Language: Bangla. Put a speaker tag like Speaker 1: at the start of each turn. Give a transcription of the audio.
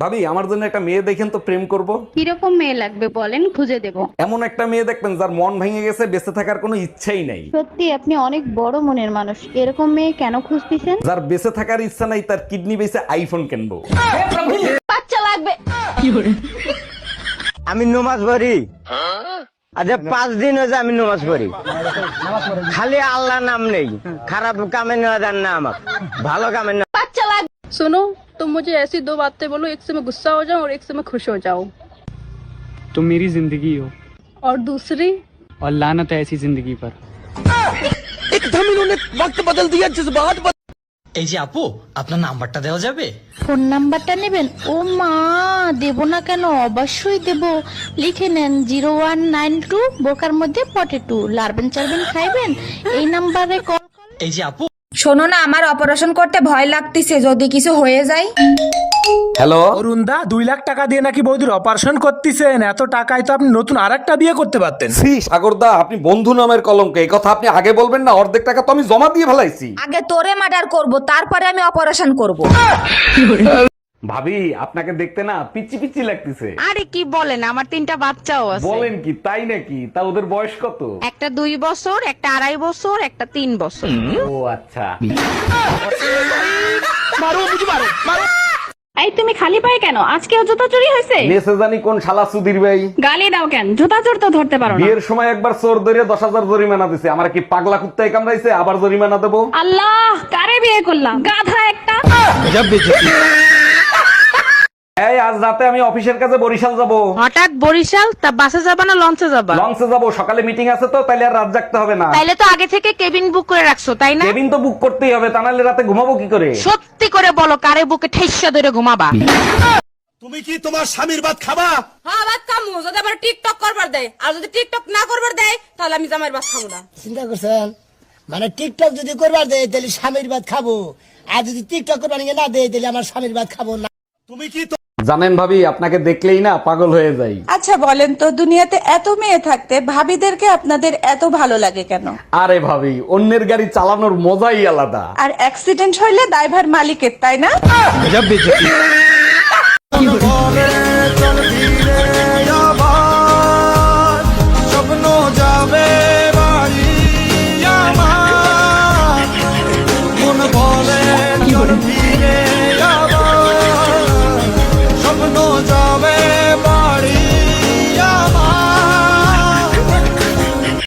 Speaker 1: ভাবি আমার জন্য একটা মেয়ে দেখেন তো, প্রেম করব।
Speaker 2: কিরকম মেয়ে লাগবে বলেন, খুঁজে দেব।
Speaker 1: এমন একটা মেয়ে দেখবেন যার মন ভেঙে গেছে, বেঁচে থাকার কোনো ইচ্ছাই নাই।
Speaker 2: সত্যি আপনি অনেক বড় মনের মানুষ, এরকম মেয়ে কেন খুঁজতেছেন?
Speaker 1: যার বেঁচে থাকার ইচ্ছা নাই, তার কিডনি বেঁচে আইফোন কিনবো।
Speaker 2: বাচ্চা লাগবে।
Speaker 3: আমি নমাজ পড়ি। আচ্ছা 5 দিন হয়েছে আমি নমাজ পড়ি, খালি আল্লাহ নাম নেই। খারাপ কামে নেওয়া যান না, আমার ভালো কামে নেওয়া।
Speaker 2: বাচ্চা লাগবে।
Speaker 4: सुनो तुम मुझे ऐसी दो बातें बोलो, एक से मैं गुस्सा हो जाऊं और एक से मैं खुश हो जाऊं।
Speaker 5: तुम मेरी जिंदगी हो
Speaker 4: और दूसरी
Speaker 5: और लानत है ऐसी जिंदगी पर।
Speaker 6: এই যে আপু, আপনার নাম্বারটা দেওয়া যাবে?
Speaker 7: ফোন নাম্বারটা নেবেন? ও মা, দেব না কেন, অবশ্যই দেব। লিখে নেন 0192 বোকার মধ্যে পটেটো। লারবেন চারবেন খাইবেন, এই নাম্বারে কল।
Speaker 6: এই যে আপু,
Speaker 8: শোনো না, আমার অপারেশন করতে ভয় লাগতেছে, যদি কিছু হয়ে যায়।
Speaker 1: হ্যালো,
Speaker 9: অরুণদা 2 লাখ টাকা দিয়ে নাকি বৌদির অপারেশন করতেছেন? এত টাকায় তো আপনি নতুন আরেকটা বিয়ে করতে পারতেন।
Speaker 1: শ্রী সাগরদা, আপনি বন্ধু নামের কলঙ্ক। এই কথা আপনি আগে বলবেন না? অর্ধেক টাকা তো আমি জমা দিয়ে ফেলাইছি।
Speaker 8: আগে তোরে মার্ডার করব, তারপরে আমি অপারেশন করব।
Speaker 1: ভাবি আপনাকে দেখতে না পিচি পিচি লাগতেছে।
Speaker 10: আরে কি বলেন, আমার 3টা বাচ্চাও আছে।
Speaker 1: বলেন কি, তাই নাকি? তা ওদের বয়স কত?
Speaker 10: একটা 2 বছর, একটা 2.5 বছর, একটা 3 বছর।
Speaker 1: ও আচ্ছা।
Speaker 2: এই তুমি খালি পায়ে কেন? আজকেও জুতা চুরি হয়েছে?
Speaker 1: নেসে জানি কোন শালা সুধীর ভাই।
Speaker 2: গালি দাও কেন? জুতা চোর তো ধরতে পারো না।
Speaker 1: বিয়ের সময় একবার চোর ধরে 10,000 জরিমানা দিছে। আমার কি পাগলা কুত্তায় কামড়াইছে? আবার জরিমানা দেবো?
Speaker 2: আল্লাহ, কারে বিয়ে করলাম? গাধা একটা।
Speaker 1: এই আজ রাতে আমি অফিসের কাছে বরিশাল যাব।
Speaker 10: হঠাৎ বরিশাল? তা বাসে যাবা না লঞ্চে যাবা?
Speaker 1: লঞ্চে যাব, সকালে মিটিং আছে তো, তাইলে আর রাত জাগতে হবে না।
Speaker 10: তাইলে তো আগে থেকে কেবিন বুক করে রাখছো, তাই না?
Speaker 1: কেবিন তো বুক করতেই হবে, তা নাহলে রাতে ঘুমাবো কি করে?
Speaker 10: সত্যি করে বলো, কারে বুকে ঠেসা ধরে ঘুমাবা?
Speaker 9: তুমি কি তোমার স্বামীর ভাত খাবা?
Speaker 4: হ্যাঁ ভাত খামু, যদি আবার টিকটক করবার দেয়, আর যদি টিকটক না করবার দেয় তাহলে আমি জামাইয়ের ভাত খাবো না।
Speaker 3: চিন্তা করছেন? মানে টিকটক যদি করবার দেয় তাহলে স্বামীর ভাত খাবো, আর যদি টিকটক করবার না দেয় তাহলে আমার স্বামীর ভাত খাবো না।
Speaker 9: তুমি কি
Speaker 1: জানেন ভাবি, আপনাকে দেখলেই না পাগল হয়ে যাই।
Speaker 8: আচ্ছা বলেন তো, দুনিয়াতে এত মেয়ে থাকতে ভাবিদেরকে আপনাদের এত ভালো লাগে কেন?
Speaker 1: আরে ভাবি, অন্যের গাড়ি চালানোর মজাই আলাদা।
Speaker 8: আর অ্যাক্সিডেন্ট হইলে দায়ভার মালিকের, তাই না?